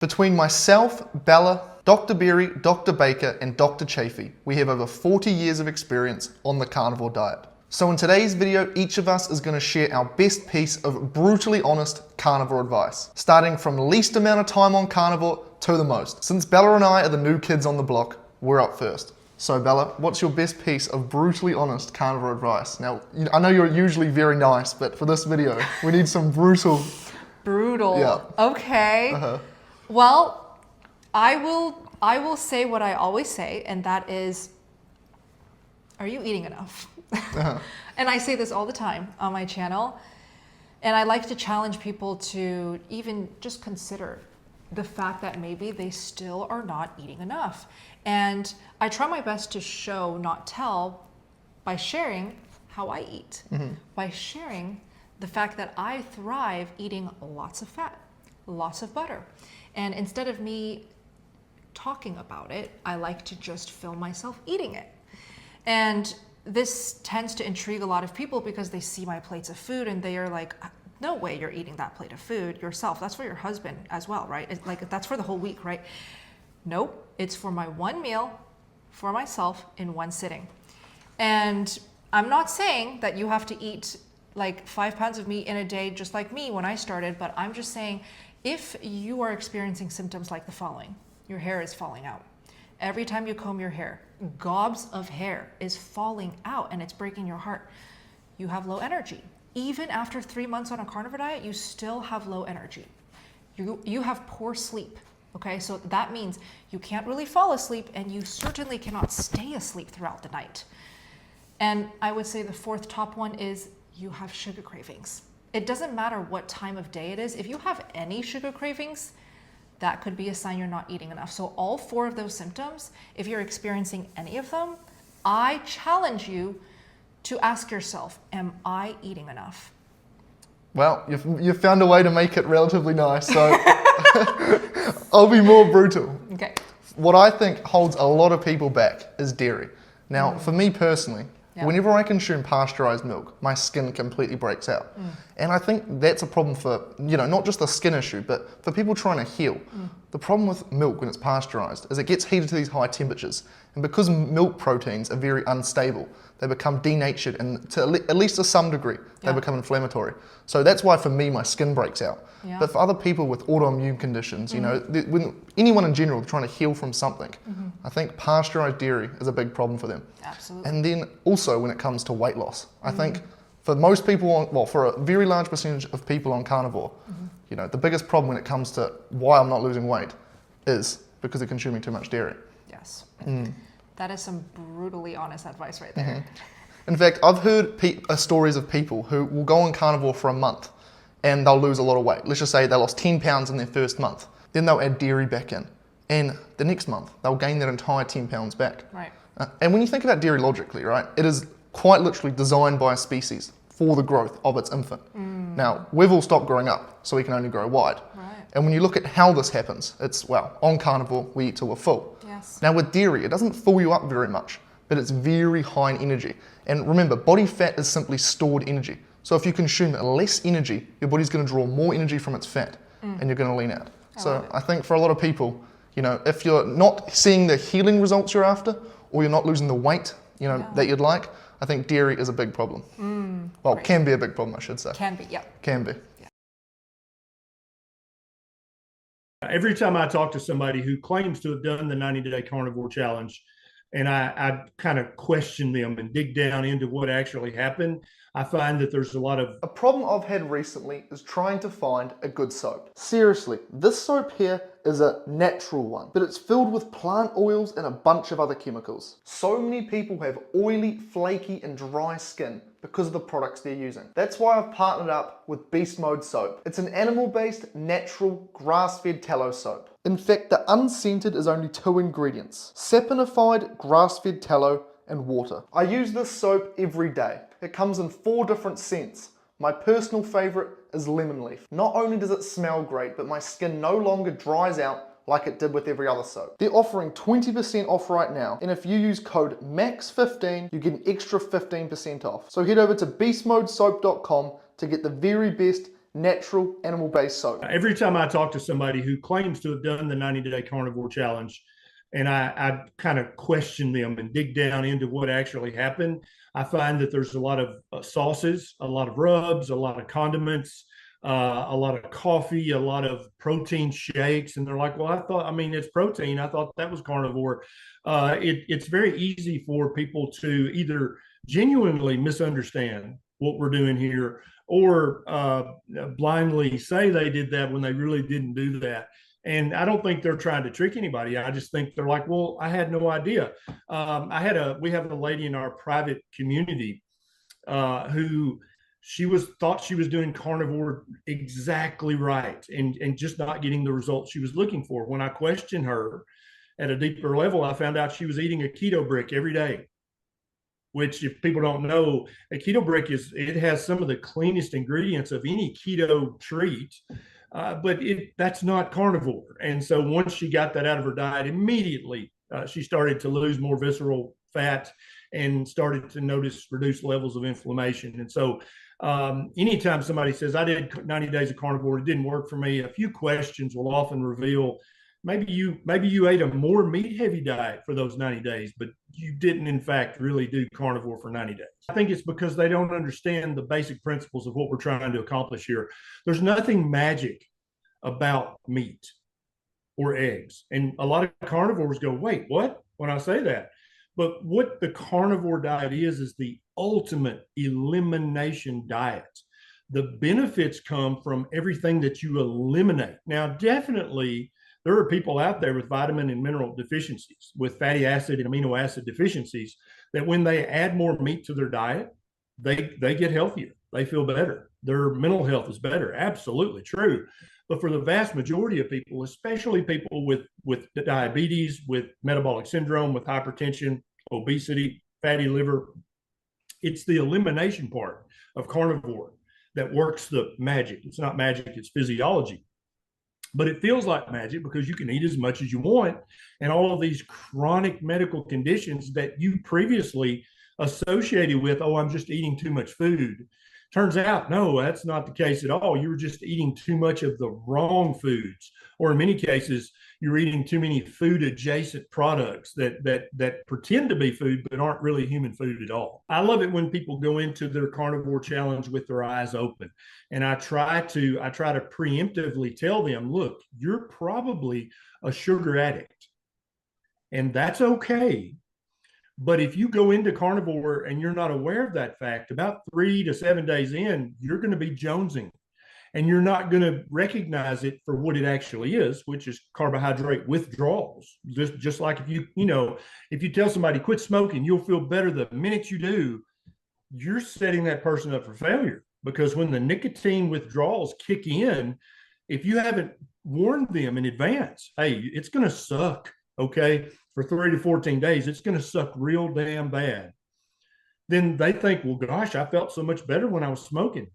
Between myself, Bella, Dr. Berry, Dr. Baker, and Dr. Chaffee, we have over 40 years of experience on the carnivore diet. So in today's video, each of us is going to share our best piece of brutally honest carnivore advice, starting from least amount of time on carnivore to the most. Since Bella and I are the new kids on the block, we're up first. So Bella, what's your best piece of brutally honest carnivore advice? Now, I know you're usually very nice, but for this video, we need some brutal. Brutal. Yeah. Okay. Well, I will say what I always say, and that is, are you eating enough? And I say this all the time on my channel, and I like to challenge people to even just consider the fact that maybe they still are not eating enough. And I try my best to show, not tell, by sharing how I eat, by sharing the fact that I thrive eating lots of fat, lots of butter. And instead of me talking about it, I like to just film myself eating it. And this tends to intrigue a lot of people because they see my plates of food and they are like, no way you're eating that plate of food yourself. That's for your husband as well, right? It's like, that's for the whole week, right? Nope, it's for my one meal for myself in one sitting. And I'm not saying that you have to eat like 5 pounds of meat in a day just like me when I started, but I'm just saying, if you are experiencing symptoms like the following: your hair is falling out. Every time you comb your hair, gobs of hair is falling out and it's breaking your heart. You have low energy. Even after 3 months on a carnivore diet, you still have low energy. You have poor sleep, okay? So that means you can't really fall asleep and you certainly cannot stay asleep throughout the night. And I would say the fourth top one is you have sugar cravings. It doesn't matter what time of day it is. If you have any sugar cravings, that could be a sign you're not eating enough. So all 4 of those symptoms, if you're experiencing any of them, I challenge you to ask yourself, am I eating enough? Well, you've found a way to make it relatively nice, so I'll be more brutal. Okay. What I think holds a lot of people back is dairy. Now, for me personally, whenever I consume pasteurized milk, my skin completely breaks out. And I think that's a problem for, not just the skin issue, but for people trying to heal. The problem with milk when it's pasteurized is it gets heated to these high temperatures. And because milk proteins are very unstable, they become denatured, and to at least to some degree, they become inflammatory. So that's why for me, my skin breaks out. But for other people with autoimmune conditions, when anyone in general trying to heal from something, I think pasteurized dairy is a big problem for them. Absolutely. And then also when it comes to weight loss, I think for most people, for a very large percentage of people on carnivore, the biggest problem when it comes to why I'm not losing weight is because they're consuming too much dairy. Yes. That is some brutally honest advice right there. In fact, I've heard stories of people who will go on carnivore for a month and they'll lose a lot of weight. Let's just say they lost 10 pounds in their first month. Then they'll add dairy back in. And the next month, they'll gain that entire 10 pounds back. Right. And when you think about dairy logically, right, it is quite literally designed by a species for the growth of its infant. Now, we've all stopped growing up, so we can only grow wide. Right. And when you look at how this happens, it's, on carnivore, we eat till we're full. Yes. Now with dairy, it doesn't fill you up very much, but it's very high in energy. And remember, body fat is simply stored energy. So if you consume less energy, your body's going to draw more energy from its fat, and you're going to lean out. So I think for a lot of people, if you're not seeing the healing results you're after, or you're not losing the weight, that you'd like, I think dairy is a big problem. Well, Great. Can be a big problem, I should say. Can be, yeah. Can be. Every time I talk to somebody who claims to have done the 90-day carnivore challenge, and I kind of question them and dig down into what actually happened, I find that there's a problem I've had recently is trying to find a good soap. Seriously, this soap here is a natural one, but it's filled with plant oils and a bunch of other chemicals. So many people have oily, flaky, and dry skin because of the products they're using. That's why I've partnered up with Beast Mode Soap. It's an animal-based, natural, grass-fed tallow soap. In fact, the unscented is only 2 ingredients: saponified grass-fed tallow and water. I use this soap every day. It comes in 4 different scents. My personal favorite is lemon leaf. Not only does it smell great, but my skin no longer dries out like it did with every other soap. They're offering 20% off right now, and if you use code MAX15, you get an extra 15% off. So head over to beastmodesoap.com to get the very best natural animal-based soap. Every time I talk to somebody who claims to have done the 90-day carnivore challenge, and I kind of question them and dig down into what actually happened, I find that there's a lot of sauces, a lot of rubs, a lot of condiments, a lot of coffee, a lot of protein shakes. And they're like, well, I mean, it's protein. I thought that was carnivore. It's very easy for people to either genuinely misunderstand what we're doing here or blindly say they did that when they really didn't do that. And I don't think they're trying to trick anybody. I just think they're like, well, I had no idea. We have a lady in our private community who thought she was doing carnivore exactly right and just not getting the results she was looking for. When I questioned her at a deeper level, I found out she was eating a keto brick every day, which, if people don't know, a keto brick it has some of the cleanest ingredients of any keto treat. But that's not carnivore. And so once she got that out of her diet, immediately she started to lose more visceral fat and started to notice reduced levels of inflammation. And so anytime somebody says, I did 90 days of carnivore, it didn't work for me, a few questions will often reveal maybe you ate a more meat heavy diet for those 90 days, but you didn't in fact really do carnivore for 90 days. I think it's because they don't understand the basic principles of what we're trying to accomplish here. There's nothing magic about meat or eggs. And a lot of carnivores go, wait, what? When I say that. But what the carnivore diet is the ultimate elimination diet. The benefits come from everything that you eliminate. Now, definitely, there are people out there with vitamin and mineral deficiencies, with fatty acid and amino acid deficiencies, that when they add more meat to their diet, they get healthier. They feel better. Their mental health is better. Absolutely true. But for the vast majority of people, especially people with diabetes, with metabolic syndrome, with hypertension, obesity, fatty liver, it's the elimination part of carnivore that works the magic. It's not magic, it's physiology. But it feels like magic because you can eat as much as you want. And all of these chronic medical conditions that you previously associated with, oh, I'm just eating too much food. Turns out, no, that's not the case at all. You were just eating too much of the wrong foods. Or in many cases, you're eating too many food adjacent products that pretend to be food, but aren't really human food at all. I love it when people go into their carnivore challenge with their eyes open. And I try to preemptively tell them, look, you're probably a sugar addict. And that's okay. But if you go into carnivore and you're not aware of that fact, about 3 to 7 days in, you're going to be jonesing. And you're not going to recognize it for what it actually is, which is carbohydrate withdrawals. Just like if you tell somebody quit smoking, you'll feel better the minute you do, you're setting that person up for failure. Because when the nicotine withdrawals kick in, if you haven't warned them in advance, hey, it's going to suck, okay? For 3 to 14 days, it's going to suck real damn bad. Then they think, well, gosh, I felt so much better when I was smoking.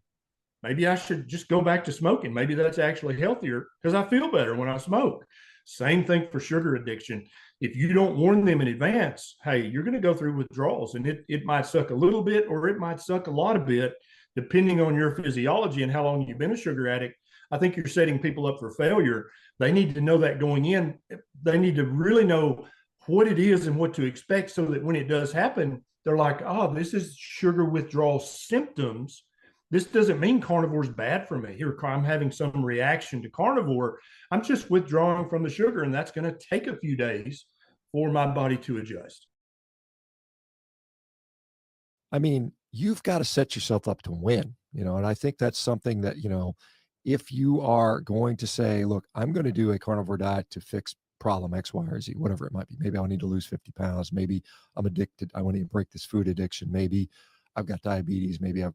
Maybe I should just go back to smoking. Maybe that's actually healthier because I feel better when I smoke. Same thing for sugar addiction. If you don't warn them in advance, hey, you're going to go through withdrawals, and it might suck a little bit or it might suck a lot of bit, depending on your physiology and how long you've been a sugar addict. I think you're setting people up for failure. They need to know that going in. They need to really know what it is and what to expect so that when it does happen, they're like, oh, this is sugar withdrawal symptoms. This doesn't mean carnivore is bad for me. Here, I'm having some reaction to carnivore. I'm just withdrawing from the sugar, and that's going to take a few days for my body to adjust. I mean, you've got to set yourself up to win, and I think that's something that, if you are going to say, look, I'm going to do a carnivore diet to fix problem X, Y, or Z, whatever it might be. Maybe I need to lose 50 pounds. Maybe I'm addicted. I want to break this food addiction. Maybe I've got diabetes. Maybe I'm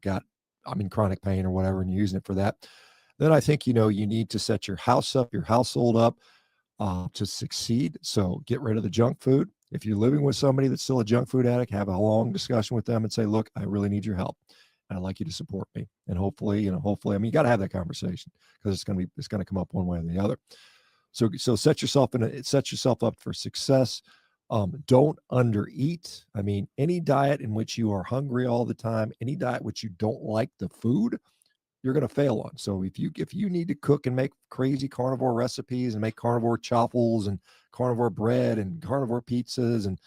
in chronic pain or whatever, and you're using it for that. Then I think, you need to set your household up to succeed. So get rid of the junk food. If you're living with somebody that's still a junk food addict, have a long discussion with them and say, look, I really need your help. And I'd like you to support me. And hopefully, I mean, you got to have that conversation because it's going to come up one way or the other. So set yourself up for success. Don't undereat. I mean, any diet in which you are hungry all the time, any diet which you don't like the food, you're going to fail on. So if you need to cook and make crazy carnivore recipes and make carnivore chaffles and carnivore bread and carnivore pizzas, and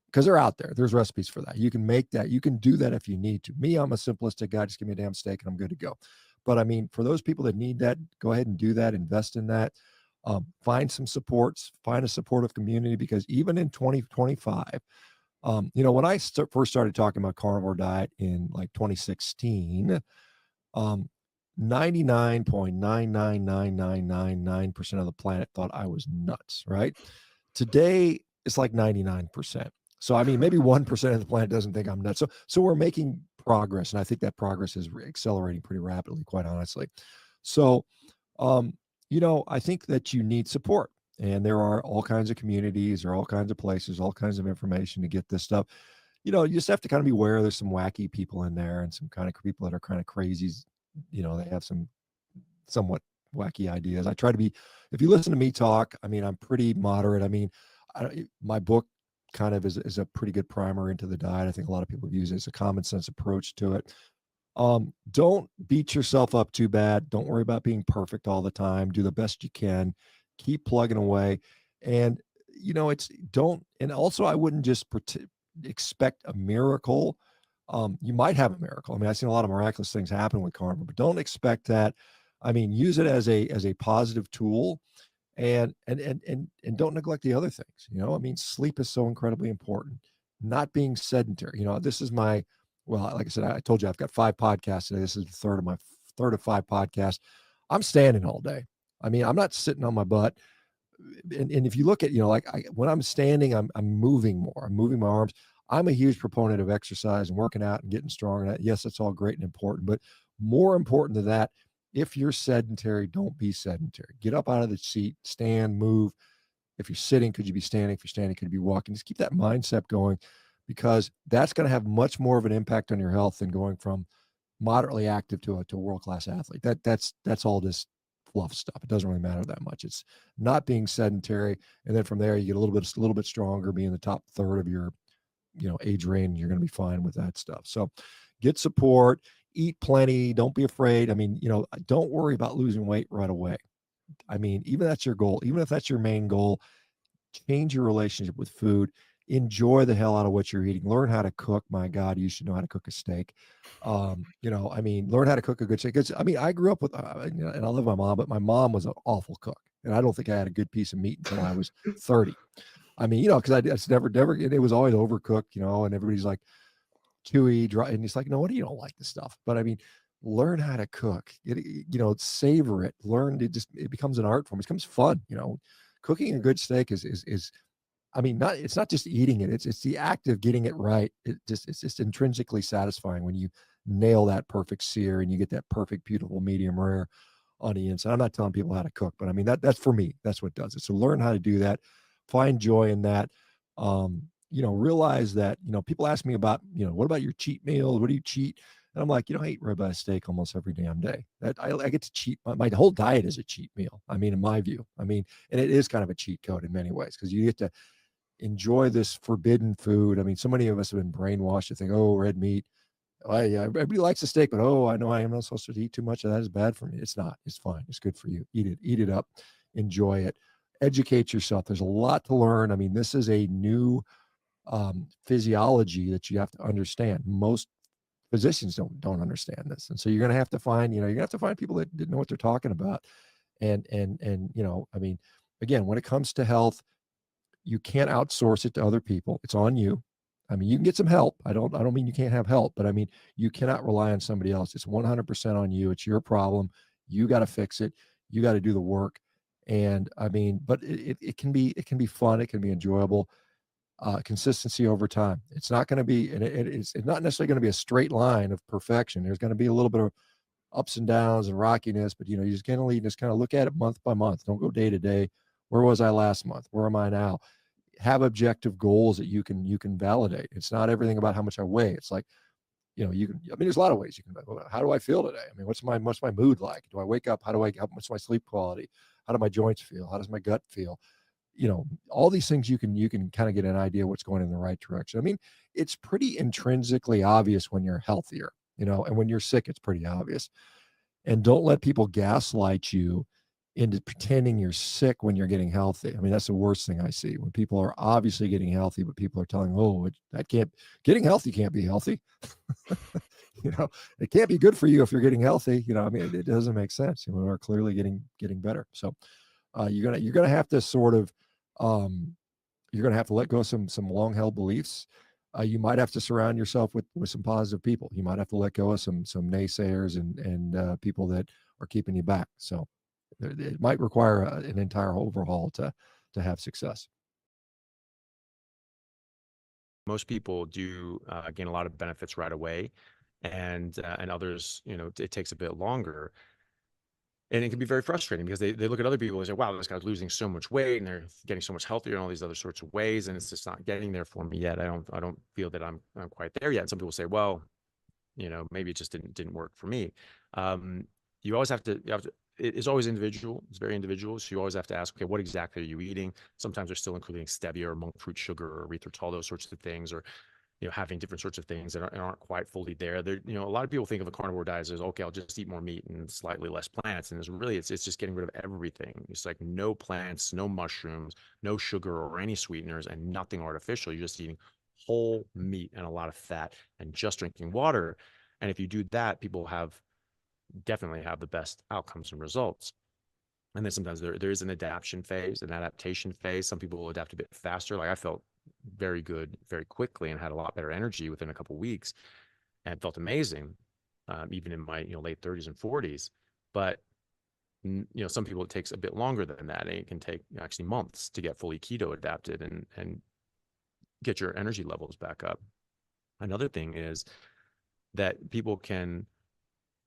because they're out there, there's recipes for that. You can make that. You can do that if you need to. Me, I'm a simplistic guy. Just give me a damn steak and I'm good to go. But I mean, for those people that need that, go ahead and do that. Invest in that. Find some supports. Find a supportive community, because even in 2025, when I first started talking about carnivore diet in like 2016, 99.99999% of the planet thought I was nuts, right? Today, it's like 99%. So, I mean, maybe 1% of the planet doesn't think I'm nuts. So we're making progress, and I think that progress is accelerating pretty rapidly, quite honestly. So, I think that you need support, and there are all kinds of communities, there are all kinds of places, all kinds of information to get this stuff. You just have to kind of be aware there's some wacky people in there and some kind of people that are kind of crazies. They have some somewhat wacky ideas. I try to be, if you listen to me talk, I mean, I'm pretty moderate. I mean, my book kind of is a pretty good primer into the diet. I think a lot of people use it as a common sense approach to it. Don't beat yourself up too bad. Don't worry about being perfect all the time. Do the best you can. Keep plugging away. And, and also I wouldn't just expect a miracle. You might have a miracle. I mean, I've seen a lot of miraculous things happen with carnivore, but don't expect that. I mean, use it as a positive tool, and don't neglect the other things. I mean, sleep is so incredibly important. Not being sedentary. This is like I said, I told you I've got 5 podcasts today. This is the third of 5 podcasts. I'm standing all day. I mean, I'm not sitting on my butt. And if you look at, when I'm standing, I'm moving more. I'm moving my arms. I'm a huge proponent of exercise and working out and getting strong. And yes, that's all great and important, but more important than that, if you're sedentary, don't be sedentary. Get up out of the seat, stand, move. If you're sitting, could you be standing? If you're standing, could you be walking? Just keep that mindset going, because that's going to have much more of an impact on your health than going from moderately active to a world-class athlete. That's all just fluff stuff. It doesn't really matter that much. It's not being sedentary. And then from there, you get a little bit stronger, be in the top third of your, age range. You're going to be fine with that stuff. So get support, eat plenty. Don't be afraid. I mean, don't worry about losing weight right away. I mean, even if that's your goal, even if that's your main goal, change your relationship with food. Enjoy the hell out of what you're eating. Learn how to cook. My God, you should know how to cook a steak. I mean, learn how to cook a good steak. I mean, I grew up with, and I love my mom, but my mom was an awful cook. And I don't think I had a good piece of meat until I was 30. I mean, because it's never, it was always overcooked, and everybody's like chewy, dry. And it's like, no, what do you don't like this stuff? But I mean, learn how to cook, savor it, it becomes an art form. It becomes fun. Cooking a good steak is, I mean, it's not just eating it. It's the act of getting it right. It's just intrinsically satisfying when you nail that perfect sear and you get that perfect, beautiful medium rare on the inside. I'm not telling people how to cook, but I mean, that's for me. That's what does it. So learn how to do that. Find joy in that. Realize that, people ask me about, what about your cheat meals? What do you cheat? And I'm like, I eat ribeye steak almost every damn day. That I get to cheat. My whole diet is a cheat meal. I mean, in my view, and it is kind of a cheat code in many ways, because you get to enjoy this forbidden food. I mean, so many of us have been brainwashed to think, oh, red meat. Oh, yeah, everybody likes a steak, but I know I am not supposed to eat too much of that. Is bad for me. It's not. It's fine. It's good for you. Eat it up. Enjoy it. Educate yourself. There's a lot to learn. I mean, this is a new physiology that you have to understand. Most physicians don't understand this, and so you're going to have to find, people that didn't know what they're talking about. And I mean, again, when it comes to health, you can't outsource it to other people. It's on you. I mean, you can get some help. I don't mean you can't have help, but I mean, you cannot rely on somebody else. It's 100% on you. It's your problem. You got to fix it. You got to do the work. And I mean, but it can be fun. It can be enjoyable. Consistency over time. It's not going to be, and it's not necessarily going to be a straight line of perfection. There's going to be a little bit of ups and downs and rockiness, but you just kind of look at it month by month. Don't go day to day. Where was I last month? Where am I now? Have objective goals that you can validate. It's not everything about how much I weigh. It's like, there's a lot of ways you can, how do I feel today? I mean, what's my mood like? Do I wake up? What's my sleep quality? How do my joints feel? How does my gut feel? All these things you can kind of get an idea what's going in the right direction. I mean, it's pretty intrinsically obvious when you're healthier, and when you're sick, it's pretty obvious. And don't let people gaslight you into pretending you're sick when you're getting healthy. I mean, that's the worst thing I see, when people are obviously getting healthy, but people are telling, oh, getting healthy can't be healthy. It can't be good for you if you're getting healthy. I mean, it doesn't make sense. We're clearly getting better. So you're gonna have to sort of you're gonna have to let go of some long held beliefs. You might have to surround yourself with some positive people. You might have to let go of some naysayers and people that are keeping you back. So it might require an entire overhaul to have success. Most people do gain a lot of benefits right away, and others, it takes a bit longer. And it can be very frustrating because they look at other people and say, wow, this guy's losing so much weight and they're getting so much healthier in all these other sorts of ways, and it's just not getting there for me yet. I don't feel that I'm quite there yet. And some people say, well, maybe it just didn't work for me. You always have to, it's always individual. It's very individual. So you always have to ask, okay, what exactly are you eating? Sometimes they're still including stevia or monk fruit sugar or erythritol, those sorts of things, or having different sorts of things that aren't quite fully there. There, a lot of people think of a carnivore diet as, okay, I'll just eat more meat and slightly less plants. And it's just getting rid of everything. It's like no plants, no mushrooms, no sugar or any sweeteners, and nothing artificial. You're just eating whole meat and a lot of fat and just drinking water. And if you do that, people definitely have the best outcomes and results. And then sometimes there is an adaptation phase. Some people will adapt a bit faster. Like I felt very good very quickly and had a lot better energy within a couple of weeks and felt amazing, even in my late 30s and 40s. But some people, it takes a bit longer than that. It can take actually months to get fully keto adapted and get your energy levels back up. Another thing is that people can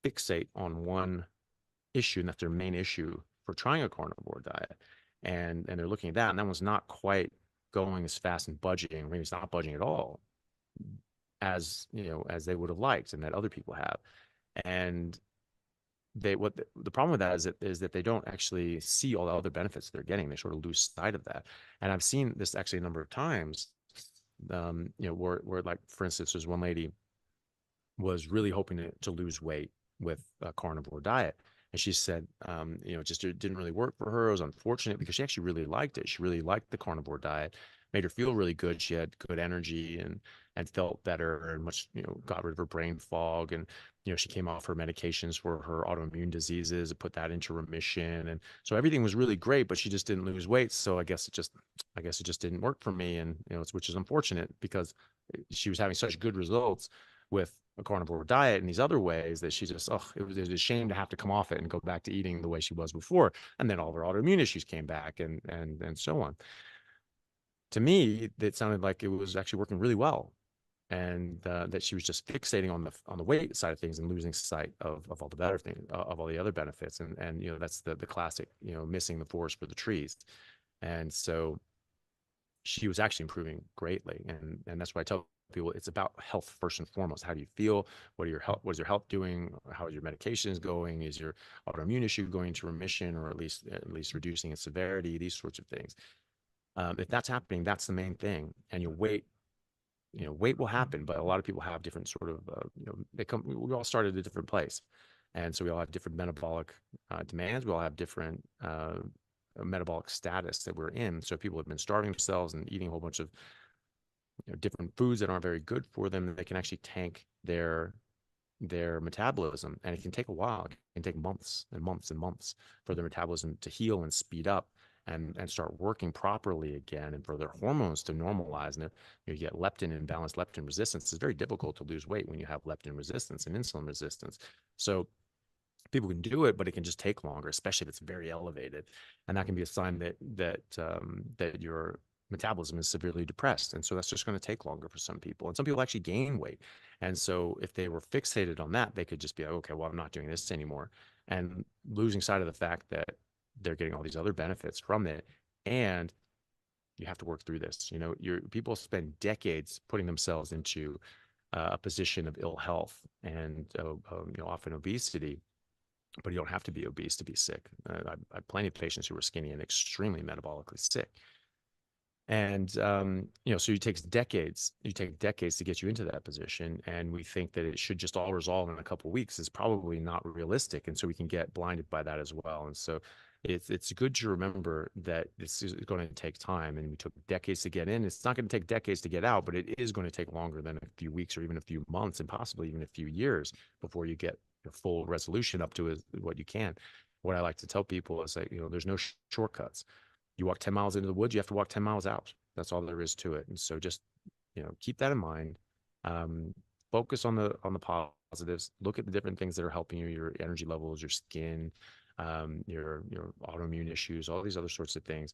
fixate on one issue, and that's their main issue for trying a carnivore diet, and they're looking at that, and that one's not quite going as fast and budgeting, maybe it's not budgeting at all, as as they would have liked and that other people have. And the problem with that is that they don't actually see all the other benefits they're getting. They sort of lose sight of that. And I've seen this actually a number of times, where, like, for instance, there's one lady was really hoping to lose weight with a carnivore diet. And she said, just it didn't really work for her. It was unfortunate because she actually really liked it. She really liked the carnivore diet, made her feel really good. She had good energy and felt better and much, got rid of her brain fog. And, she came off her medications for her autoimmune diseases and put that into remission. And so everything was really great, but she just didn't lose weight. So I guess it just didn't work for me. And, which is unfortunate because she was having such good results with a carnivore diet in these other ways that she just, it was a shame to have to come off it and go back to eating the way she was before. And then all of her autoimmune issues came back and so on. To me, it sounded like it was actually working really well, and that she was just fixating on the weight side of things and losing sight of all the better things, of all the other benefits. And that's the classic, missing the forest for the trees. And so she was actually improving greatly. And that's why I tell people it's about health first and foremost. How do you feel? What is your health doing? How are your medications going? Is your autoimmune issue going into remission, or at least reducing its severity? These sorts of things. If that's happening, that's the main thing. And your weight will happen, but a lot of people have different sort of, we all start at a different place. And so we all have different metabolic demands. We all have different metabolic status that we're in. So people have been starving themselves and eating a whole bunch of different foods that aren't very good for them. They can actually tank their metabolism, and it can take a while. It can take months and months and months for their metabolism to heal and speed up and start working properly again, and for their hormones to normalize. And you get leptin imbalance, leptin resistance. It's very difficult to lose weight when you have leptin resistance and insulin resistance. So people can do it, but it can just take longer, especially if it's very elevated, and that can be a sign that your metabolism is severely depressed. And so that's just going to take longer for some people. And some people actually gain weight. And so if they were fixated on that, they could just be like, okay, well, I'm not doing this anymore, and losing sight of the fact that they're getting all these other benefits from it. And you have to work through this. People spend decades putting themselves into a position of ill health and often obesity. But you don't have to be obese to be sick. I have plenty of patients who were skinny and extremely metabolically sick. And so it takes decades. You take decades to get you into that position, and we think that it should just all resolve in a couple of weeks is probably not realistic, and so we can get blinded by that as well. And so it's good to remember that this is going to take time, and we took decades to get in. It's not going to take decades to get out, but it is going to take longer than a few weeks or even a few months, and possibly even a few years before you get a full resolution up to what you can. What I like to tell people is that there's no shortcuts. You walk 10 miles into the woods, you have to walk 10 miles out. That's all there is to it. And so just, keep that in mind. Focus on the positives. Look at the different things that are helping you, your energy levels, your skin, your autoimmune issues, all these other sorts of things.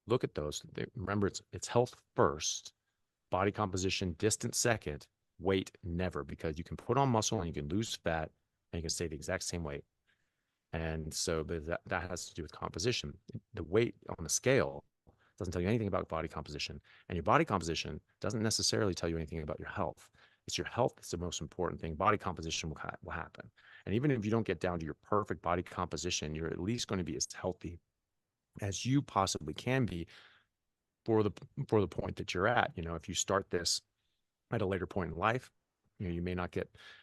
Look at those. Remember, it's health first, body composition distant second, weight never, because you can put on muscle and you can lose fat and you can stay the exact same weight. And so that has to do with composition. The weight on the scale doesn't tell you anything about body composition. And your body composition doesn't necessarily tell you anything about your health. It's your health that's the most important thing. Body composition will happen. And even if you don't get down to your perfect body composition, you're at least going to be as healthy as you possibly can be for the point that you're at. If you start this at a later point in life, you may not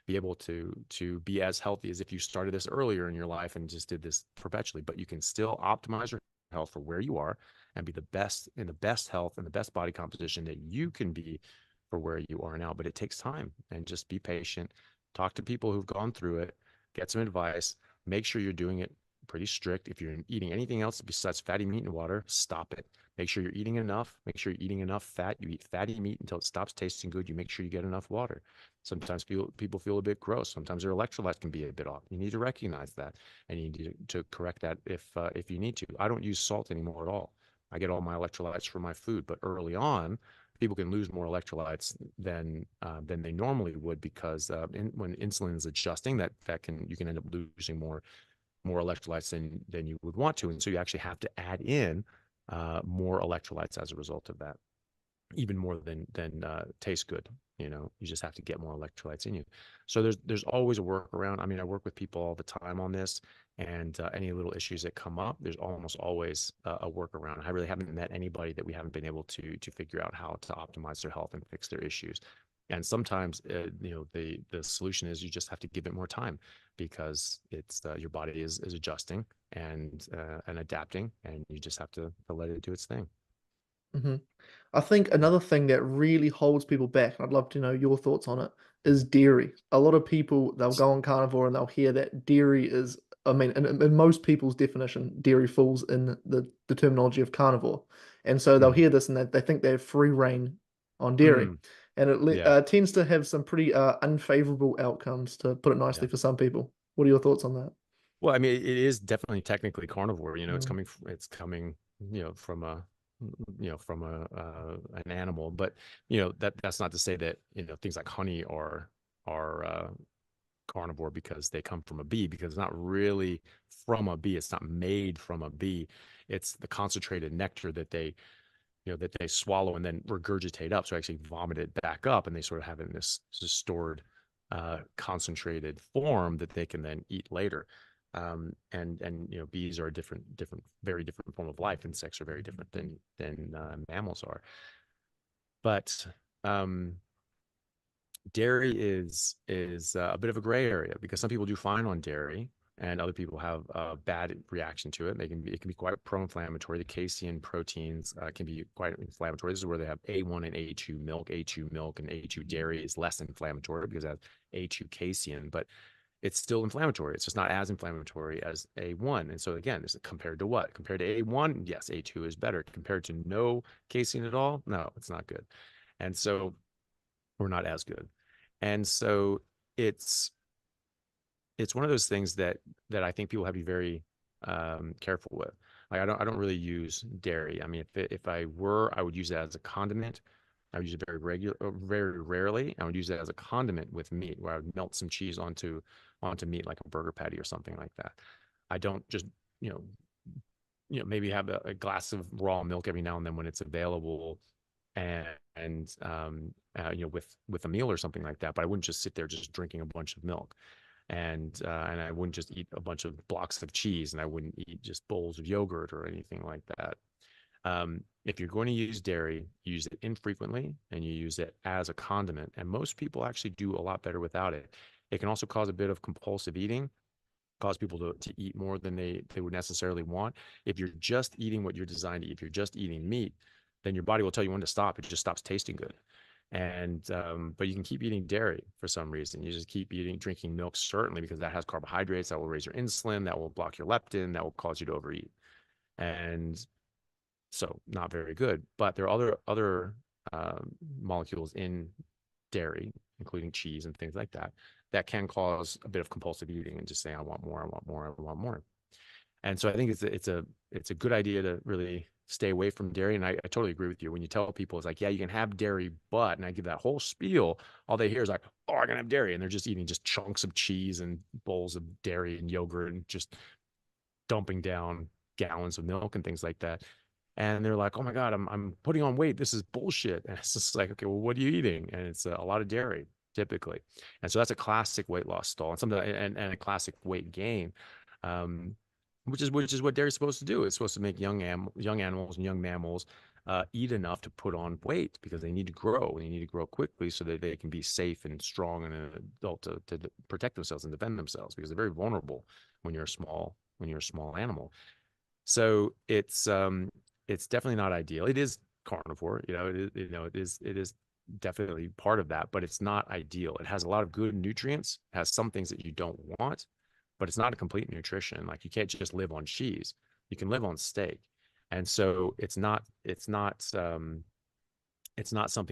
be able to be as healthy as if you started this earlier in your life and just did this perpetually. But you can still optimize your health for where you are and be the best in the best health and the best body composition that you can be for where you are now. But it takes time, and just be patient. Talk to people who've gone through it, get some advice, make sure you're doing it pretty strict. If you're eating anything else besides fatty meat and water, stop it. Make sure you're eating enough. Make sure you're eating enough fat. You eat fatty meat until it stops tasting good. You make sure you get enough water. Sometimes people feel a bit gross. Sometimes their electrolytes can be a bit off. You need to recognize that, and you need to correct that if you need to. I don't use salt anymore at all. I get all my electrolytes from my food. But early on, people can lose more electrolytes than they normally would, because when insulin is adjusting, you can end up losing more electrolytes than you would want to. And so you actually have to add in more electrolytes as a result of that, even more than taste good. You just have to get more electrolytes in you. So there's always a workaround. I mean, I work with people all the time on this, and any little issues that come up, there's almost always a workaround. I really haven't met anybody that we haven't been able to figure out how to optimize their health and fix their issues. And sometimes, the solution is you just have to give it more time, because it's your body is adjusting and adapting, and you just have to let it do its thing. Mm-hmm. I think another thing that really holds people back, and I'd love to know your thoughts on it, is dairy. A lot of people, they'll go on carnivore and they'll hear that dairy is, I mean, in most people's definition, dairy falls in the terminology of carnivore. And so they'll hear this and they think they have free reign on dairy. And it tends to have some pretty unfavorable outcomes, to put it nicely, for some people. What are your thoughts on that? Well, I mean, it is definitely technically carnivore. It's coming from an animal, but that's not to say that things like honey are carnivore because they come from a bee, because it's not really from a bee. It's not made from a bee. It's the concentrated nectar that they swallow and then regurgitate up. So actually vomit it back up, and they sort of have it in this stored concentrated form that they can then eat later. And bees are a very different form of life. Insects are very different than mammals are. But dairy is a bit of a gray area, because some people do fine on dairy and other people have a bad reaction to it. It can be quite pro-inflammatory. The casein proteins can be quite inflammatory. This is where they have A1 and A2 milk. A2 milk and A2 dairy is less inflammatory because it has A2 casein, but it's still inflammatory. It's just not as inflammatory as A1. And so again, this is compared to what? Compared to A1, yes, A2 is better. Compared to no casein at all, no, it's not good. And so we're not as good. And so it's one of those things that I think people have to be very careful with. Like I don't really use dairy. I mean, if I were, I would use it as a condiment. I would use it very rarely. I would use it as a condiment with meat, where I would melt some cheese onto meat, like a burger patty or something like that. I don't just maybe have a glass of raw milk every now and then when it's available, and with a meal or something like that. But I wouldn't just sit there just drinking a bunch of milk. And I wouldn't just eat a bunch of blocks of cheese, and I wouldn't eat just bowls of yogurt or anything like that. If you're going to use dairy, use it infrequently and you use it as a condiment. And most people actually do a lot better without it. It can also cause a bit of compulsive eating, cause people to eat more than they would necessarily want. If you're just eating what you're designed to eat, if you're just eating meat, then your body will tell you when to stop. It just stops tasting good. And but you can keep eating dairy for some reason. You just keep drinking milk, certainly, because that has carbohydrates that will raise your insulin, that will block your leptin, that will cause you to overeat. And so not very good. But there are other molecules in dairy, including cheese and things like that, that can cause a bit of compulsive eating and just saying, I want more, I want more, I want more. And so I think it's a good idea to really stay away from dairy. And I totally agree with you. When you tell people it's like, yeah, you can have dairy, but, and I give that whole spiel, all they hear is like, oh, I can have dairy. And they're just eating just chunks of cheese and bowls of dairy and yogurt and just dumping down gallons of milk and things like that. And they're like, oh my God, I'm putting on weight. This is bullshit. And it's just like, okay, well, what are you eating? And it's a lot of dairy typically. And so that's a classic weight loss stall and something and a classic weight gain. Which is what dairy is supposed to do. It's supposed to make young animals and young mammals eat enough to put on weight because they need to grow. They need to grow quickly so that they can be safe and strong and an adult to protect themselves and defend themselves, because they're very vulnerable when you're a small animal. So it's definitely not ideal. It is carnivore, it is definitely part of that, but it's not ideal. It has a lot of good nutrients, has some things that you don't want, but it's not a complete nutrition. Like, you can't just live on cheese. You can live on steak. And so it's not something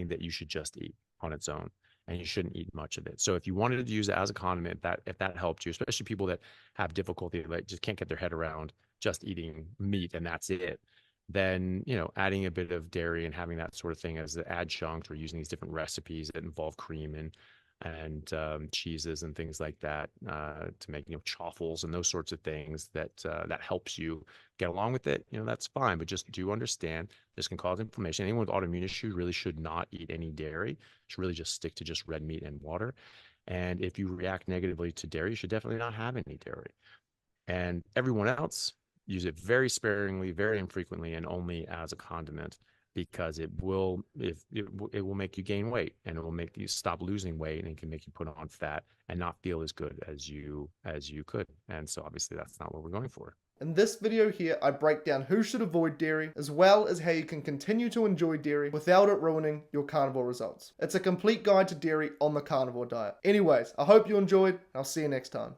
that you should just eat on its own, and you shouldn't eat much of it. So if you wanted to use it as a condiment, if that helped you, especially people that have difficulty, like just can't get their head around just eating meat and that's it, then, adding a bit of dairy and having that sort of thing as the adjunct, or using these different recipes that involve cream and cheeses and things like that to make chaffles and those sorts of things that helps you get along with it, that's fine. But just do understand this can cause inflammation. Anyone with autoimmune issues really should not eat any dairy. Should really just stick to just red meat and water. And if you react negatively to dairy, you should definitely not have any dairy. And everyone else, use it very sparingly, very infrequently, and only as a condiment, because it will make you gain weight, and it will make you stop losing weight, and it can make you put on fat and not feel as good as you could. And so obviously that's not what we're going for. In this video here, I break down who should avoid dairy, as well as how you can continue to enjoy dairy without it ruining your carnivore results. It's a complete guide to dairy on the carnivore diet. Anyways, I hope you enjoyed, and I'll see you next time.